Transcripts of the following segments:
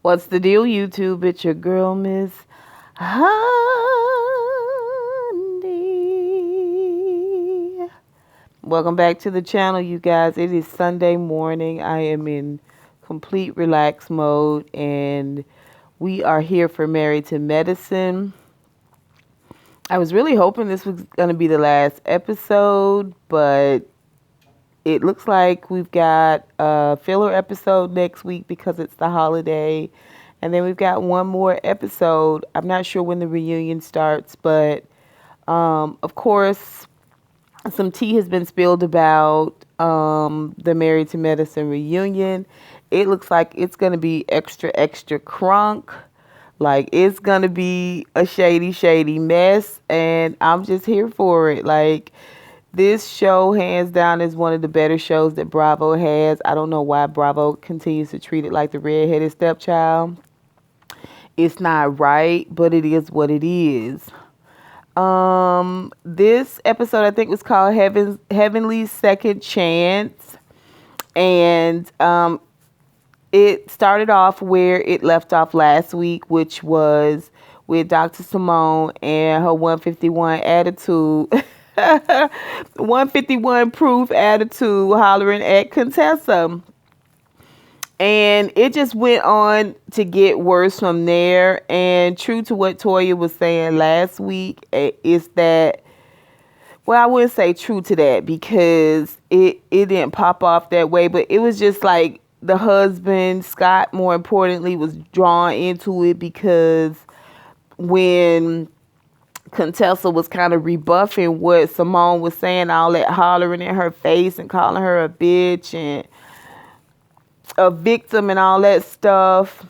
What's the deal, YouTube? It's your girl, Miss Honey. Welcome back to the channel, you guys. It is Sunday morning. I am in complete relax mode, and we are here for Married to Medicine. I was really hoping this was going to be the last episode, but it looks like we've got a filler episode next week because it's the holiday. And then we've got one more episode. I'm not sure when the reunion starts, but of course, some tea has been spilled about the Married to Medicine reunion. It looks like it's going to be extra, extra crunk. Like, it's going to be a shady, shady mess. And I'm just here for it. Like, this show, hands down, is one of the better shows that Bravo has. I don't know why Bravo continues to treat it like the redheaded stepchild. It's not right, but it is what it is. This episode, I think, was called Heavenly Second Chance. And it started off where it left off last week, which was with Dr. Simone and her 151 attitude. 151 proof attitude hollering at Contessa. And it just went on to get worse from there. And true to what Toya was saying last week, is that, well, I wouldn't say true to that because it didn't pop off that way, but it was just like the husband, Scott, more importantly, was drawn into it because when Contessa was kind of rebuffing what Simone was saying, all that hollering in her face and calling her a bitch and a victim and all that stuff,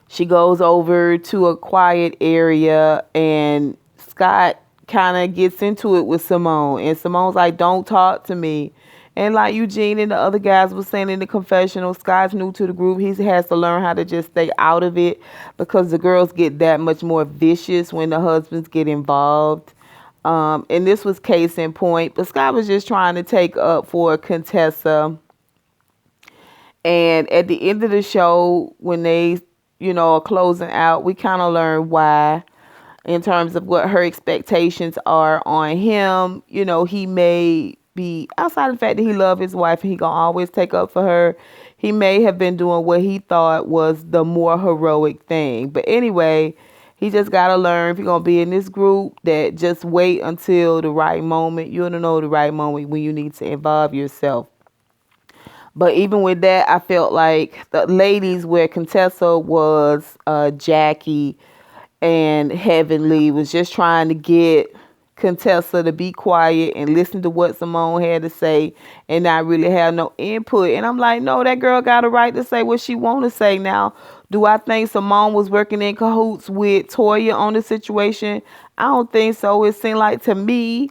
she goes over to a quiet area and Scott kind of gets into it with Simone, and Simone's like, don't talk to me. And like Eugene and the other guys were saying in the confessional, Scott's new to the group. He has to learn how to just stay out of it because the girls get that much more vicious when the husbands get involved. And this was case in point. But Scott was just trying to take up for Contessa. And at the end of the show, when they, are closing out, we kind of learn why in terms of what her expectations are on him. He may be, outside of the fact that he loves his wife and he gonna always take up for her, he may have been doing what he thought was the more heroic thing. But anyway, he just gotta learn, if you're gonna be in this group, that just wait until the right moment. You don't know the right moment when you need to involve yourself. But even with that, I felt like the ladies, where Contessa was Jackie and Heavenly, was just trying to get Contessa to be quiet and listen to what Simone had to say and not really have no input. And I'm like, no, that girl got a right to say what she want to say. Now, do I think Simone was working in cahoots with Toya on the situation? I don't think so. It seemed like, to me,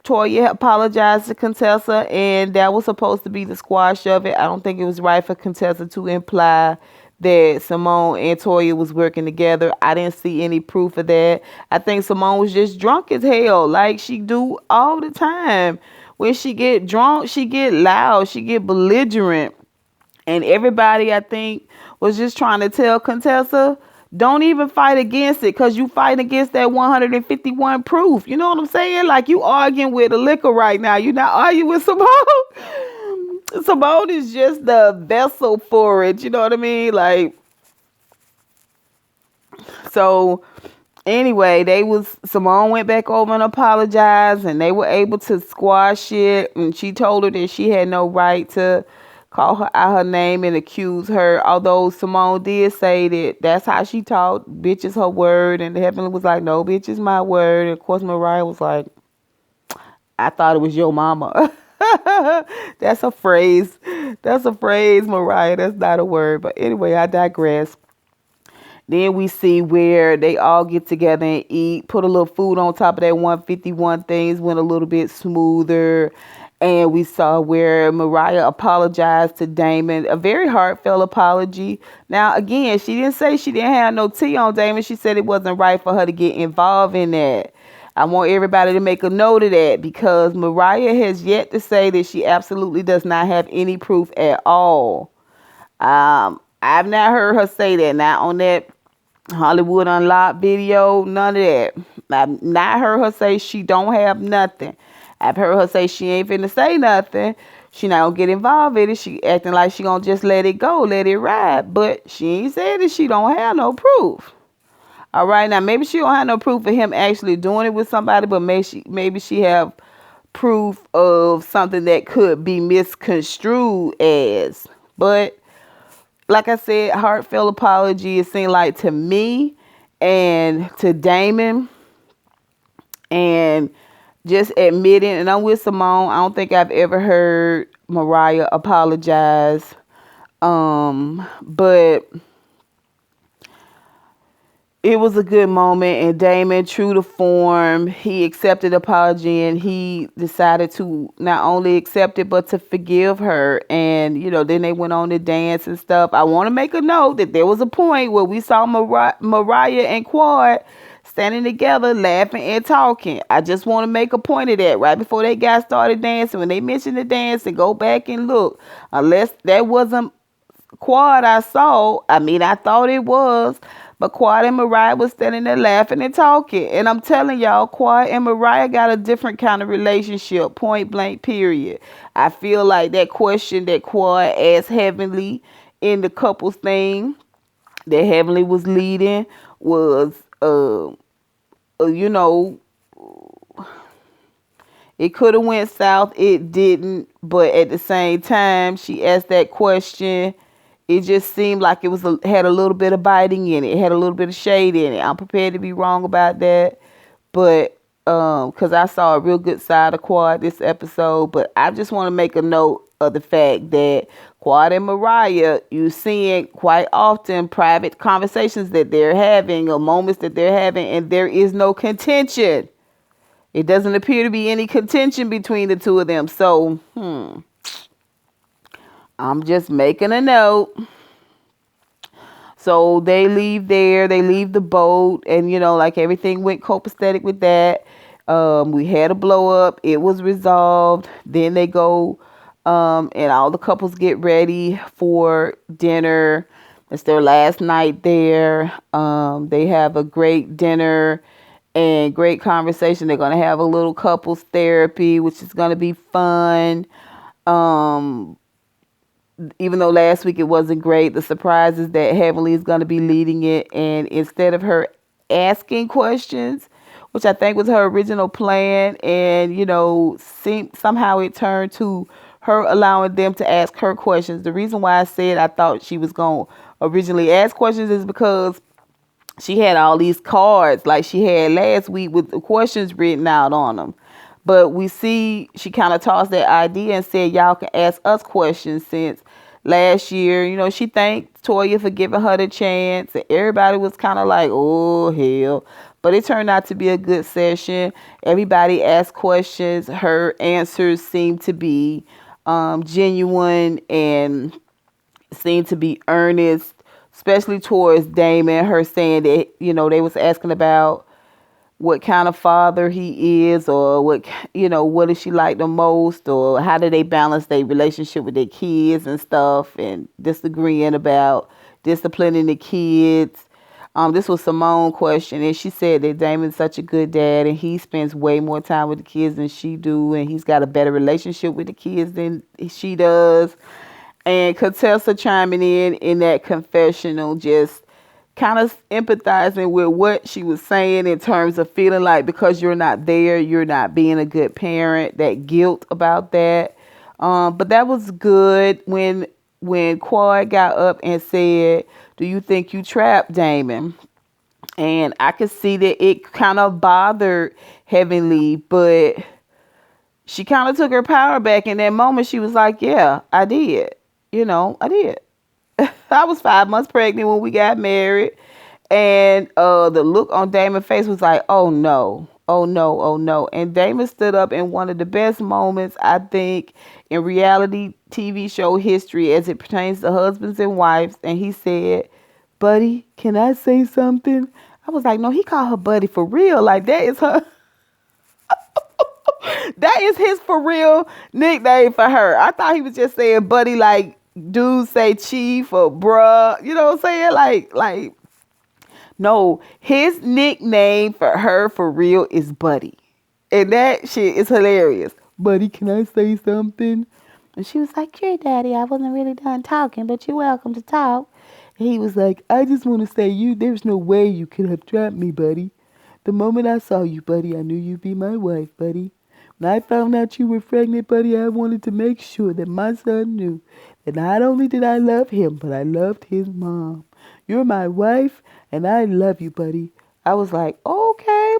Toya apologized to Contessa, and that was supposed to be the squash of it. I don't think it was right for Contessa to imply that Simone and Toya was working together. I didn't see any proof of that. I think Simone was just drunk as hell, like she do all the time. When she get drunk, she get loud, she get belligerent. And everybody, I think, was just trying to tell Contessa, don't even fight against it, because you fighting against that 151 proof. You know what I'm saying? Like, you arguing with the liquor right now. You're not arguing with Simone. Simone is just the vessel for it. You know what I mean? Like, so anyway, Simone went back over and apologized, and they were able to squash it. And she told her that she had no right to call her out her name and accuse her. Although Simone did say that that's how she taught, bitch is her word. And Heavenly was like, no, bitch is my word. And of course, Mariah was like, I thought it was your mama. That's a phrase. That's a phrase, Mariah. That's not a word. But anyway, I digress. Then we see where they all get together and eat, put a little food on top of that 151. Things went a little bit smoother. And we saw where Mariah apologized to Damon, a very heartfelt apology. Now, again, she didn't say she didn't have no tea on Damon. She said it wasn't right for her to get involved in that. I want everybody to make a note of that, because Mariah has yet to say that she absolutely does not have any proof at all. I've not heard her say that. Not on that Hollywood Unlocked video, none of that. I've not heard her say she don't have nothing. I've heard her say she ain't finna say nothing. She not gonna get involved in it. She acting like she gonna just let it go, let it ride. But she ain't said that she don't have no proof. All right, now maybe she don't have no proof of him actually doing it with somebody, but maybe she have proof of something that could be misconstrued as. But like I said, heartfelt apology, it seemed like to me and to Damon, and just admitting, and I'm with Simone, I don't think I've ever heard Mariah apologize. But it was a good moment, and Damon, true to form, he accepted the apology, and he decided to not only accept it but to forgive her. And then they went on to dance and stuff. I want to make a note that there was a point where we saw Mariah and Quad standing together laughing and talking. I just want to make a point of that right before they got started dancing. When they mentioned the dance, and go back and look, unless that wasn't Quad I saw, I thought it was, but Quad and Mariah was standing there laughing and talking. And I'm telling y'all, Quad and Mariah got a different kind of relationship, point blank, period. I feel like that question that Quad asked Heavenly in the couples thing that Heavenly was leading was, you know, it could have went south. It didn't. But at the same time, she asked that question. It just seemed like it had a little bit of biting in it. It had a little bit of shade in it. I'm prepared to be wrong about that. But because I saw a real good side of Quad this episode. But I just want to make a note of the fact that Quad and Mariah, you seeing quite often private conversations that they're having or moments that they're having, and there is no contention. It doesn't appear to be any contention between the two of them. So, I'm just making a note. So they leave there. They leave the boat. And, like everything went copacetic with that. We had a blow up. It was resolved. Then they go and all the couples get ready for dinner. It's their last night there. They have a great dinner and great conversation. They're going to have a little couples therapy, which is going to be fun. Even though last week it wasn't great, the surprise is that Heavenly is going to be leading it. And instead of her asking questions, which I think was her original plan, and, somehow it turned to her allowing them to ask her questions. The reason why I said I thought she was going to originally ask questions is because she had all these cards like she had last week with the questions written out on them. But we see she kind of tossed that idea and said, y'all can ask us questions, since last year, she thanked Toya for giving her the chance. And everybody was kind of like, oh, hell. But it turned out to be a good session. Everybody asked questions. Her answers seemed to be genuine and seemed to be earnest, especially towards Damon. Her saying that, they was asking about what kind of father he is, or what does she like the most, or how do they balance their relationship with their kids and stuff, and disagreeing about disciplining the kids. This was Simone's question, and she said that Damon's such a good dad, and he spends way more time with the kids than she do, and he's got a better relationship with the kids than she does. And Contessa chiming in that confessional, just kind of empathizing with what she was saying in terms of feeling like because you're not there, you're not being a good parent, that guilt about that. But that was good when Quad got up and said, do you think you trapped Damon? And I could see that it kind of bothered Heavenly, but she kind of took her power back in that moment. She was like, yeah, I did. I did. I was 5 months pregnant when we got married. And the look on Damon's face was like, oh no, oh no, oh no. And Damon stood up in one of the best moments, I think, in reality TV show history as it pertains to husbands and wives. And he said, buddy, can I say something? I was like, no, he called her buddy for real. Like, that is her. That is his for real nickname for her. I thought he was just saying buddy like dudes say chief or bruh. You know what I'm saying? No, his nickname for her for real is Buddy. And that shit is hilarious. Buddy, can I say something? And she was like, "Sure, Daddy, I wasn't really done talking, but you're welcome to talk." And he was like, "I just want to say there's no way you could have trapped me, Buddy. The moment I saw you, Buddy, I knew you'd be my wife, Buddy. When I found out you were pregnant, Buddy, I wanted to make sure that my son knew that not only did I love him, but I loved his mom. You're my wife, and I love you, Buddy." I was like, okay.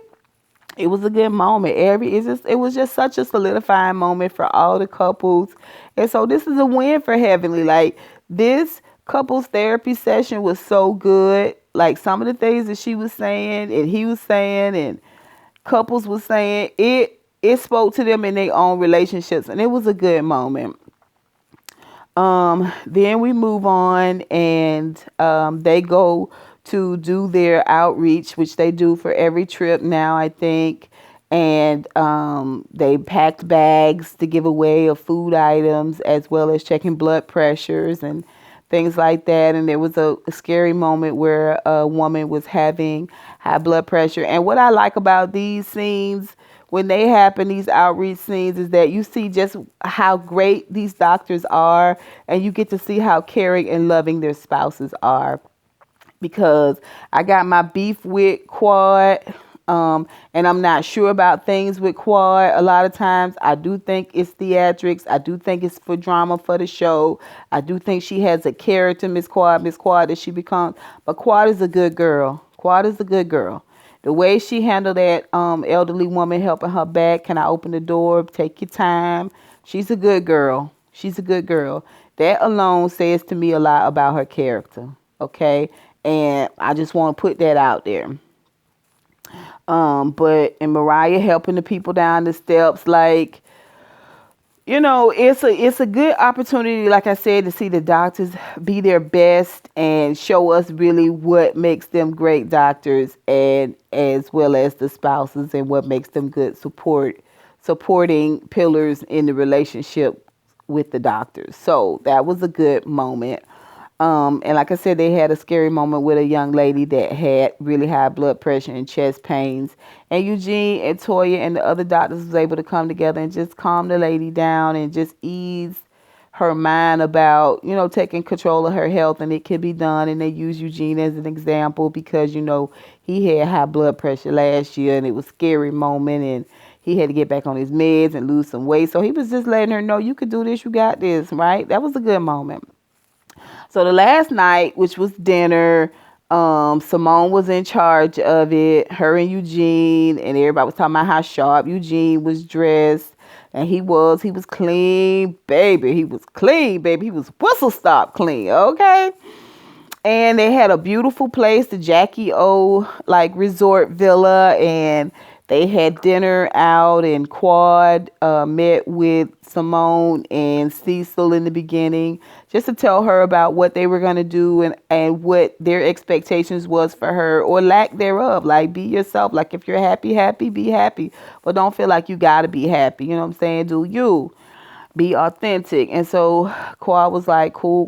It was a good moment. It was just such a solidifying moment for all the couples. And so this is a win for Heavenly. Like, this couples therapy session was so good. Like, some of the things that she was saying and he was saying and couples was saying, it spoke to them in their own relationships, and it was a good moment. Then we move on, and they go to do their outreach, which they do for every trip now, I think. And they packed bags to give away of food items, as well as checking blood pressures and things like that. And there was a scary moment where a woman was having high blood pressure. And what I like about these scenes, when they happen, these outreach scenes, is that you see just how great these doctors are, and you get to see how caring and loving their spouses are. Because I got my beef with Quad, and I'm not sure about things with Quad. A lot of times I do think it's theatrics. I do think it's for drama for the show. I do think she has a character, Miss Quad, that she becomes. But Quad is a good girl. Quad is a good girl. The way she handled that elderly woman helping her back, "Can I open the door? Take your time." She's a good girl. She's a good girl. That alone says to me a lot about her character. Okay? And I just want to put that out there. And Mariah helping the people down the steps, like, it's a good opportunity, like I said, to see the doctors be their best and show us really what makes them great doctors, and as well as the spouses, and what makes them good supporting pillars in the relationship with the doctors. So that was a good moment. And like I said, they had a scary moment with a young lady that had really high blood pressure and chest pains. And Eugene and Toya and the other doctors was able to come together and just calm the lady down and just ease her mind about, taking control of her health, and it can be done. And they use Eugene as an example because, he had high blood pressure last year, and it was a scary moment, and he had to get back on his meds and lose some weight. So he was just letting her know, you could do this, you got this, right? That was a good moment. So the last night, which was dinner, Simone was in charge of it, her and Eugene, and everybody was talking about how sharp Eugene was dressed. And he was clean, baby. He was clean, baby. He was whistle stop clean, okay? And they had a beautiful place, the Jackie O resort villa, and they had dinner out, and Quad met with Simone and Cecil in the beginning just to tell her about what they were going to do and what their expectations was for her, or lack thereof. Like, be yourself. Like, if you're happy, be happy. But don't feel like you got to be happy. You know what I'm saying? Do you. Be authentic. And so Quad was like, cool.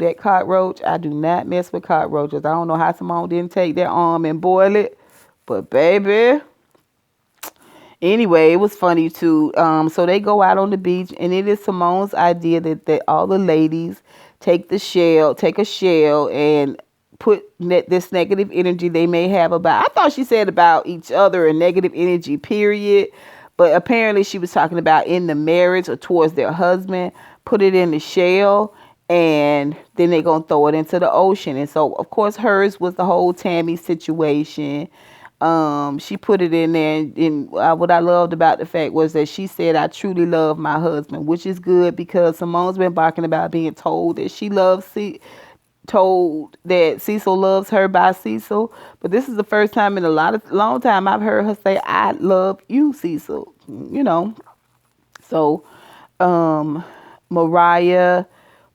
That cockroach, I do not mess with cockroaches. I don't know how Simone didn't take their arm and boil it. But baby... Anyway, it was funny too. So they go out on the beach, and it is Simone's idea that all the ladies take a shell, and put this negative energy they may have about, I thought she said about each other, and negative energy, period. But apparently she was talking about in the marriage or towards their husband, put it in the shell, and then they're going to throw it into the ocean. And so, of course, hers was the whole Tammy situation. She put it in there, and what I loved about the fact was that she said, "I truly love my husband," which is good, because Simone's been barking about being told that told that Cecil loves her by Cecil. But this is the first time in a long time I've heard her say, "I love you, Cecil." So, Mariah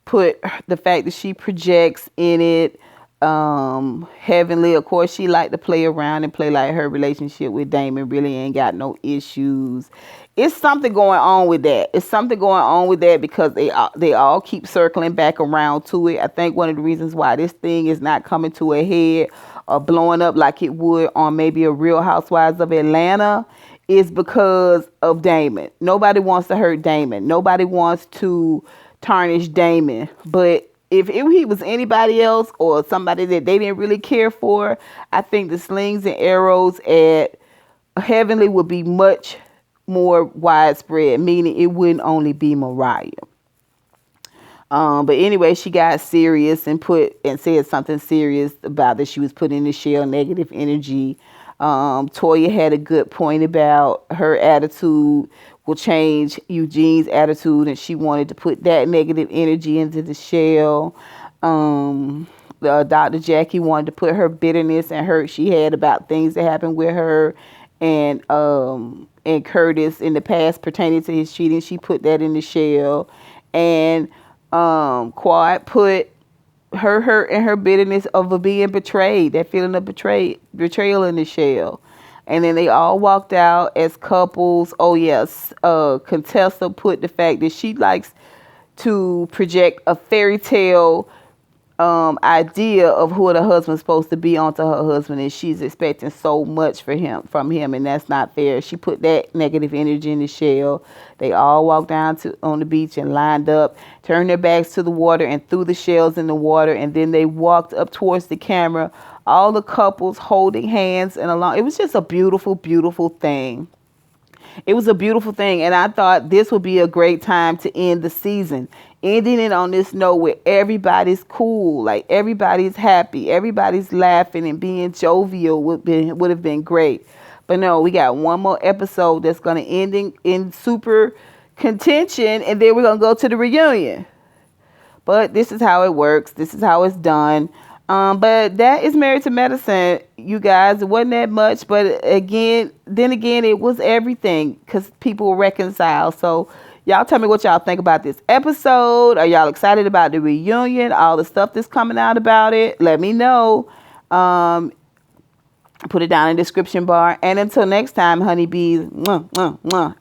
put the fact that she projects in it. Heavenly, of course, she liked to play around and play like her relationship with Damon really ain't got no issues. It's something going on with that. It's something going on with that because they all keep circling back around to it. I think one of the reasons why this thing is not coming to a head or blowing up like it would on maybe a Real Housewives of Atlanta is because of Damon. Nobody wants to hurt Damon. Nobody wants to tarnish Damon. But if he was anybody else or somebody that they didn't really care for, I think the slings and arrows at Heavenly would be much more widespread, meaning it wouldn't only be Mariah. But anyway, she got serious and said something serious about that she was putting in the shell negative energy. Toya had a good point about her attitude will change Eugene's attitude, and she wanted to put that negative energy into the shell. Dr. Jackie wanted to put her bitterness and hurt she had about things that happened with her and Curtis in the past pertaining to his cheating. She put that in the shell. And Quad put her hurt and her bitterness of being betrayed, that feeling of betrayal in the shell. And then they all walked out as couples. Oh yes, Contessa put the fact that she likes to project a fairy tale idea of who the husband's supposed to be onto her husband, and she's expecting so much from him, and that's not fair. She put that negative energy in the shell. They all walked down on the beach and lined up, turned their backs to the water and threw the shells in the water, and then they walked up towards the camera, all the couples holding hands and along. It was just a beautiful, beautiful thing. It was a beautiful thing, and I thought this would be a great time to end the season. Ending it on this note where everybody's cool, like everybody's happy, everybody's laughing and being jovial would have been great. But no, we got one more episode that's going to end in super contention, and then we're going to go to the reunion. But this is how it works. This is how it's done. But that is Married to Medicine, you guys. It wasn't that much, but again, it was everything because people reconcile. So y'all tell me what y'all think about this episode. Are y'all excited about the reunion? All the stuff that's coming out about it? Let me know. Put it down in the description bar. And until next time, honeybees, mwah, mwah, mwah.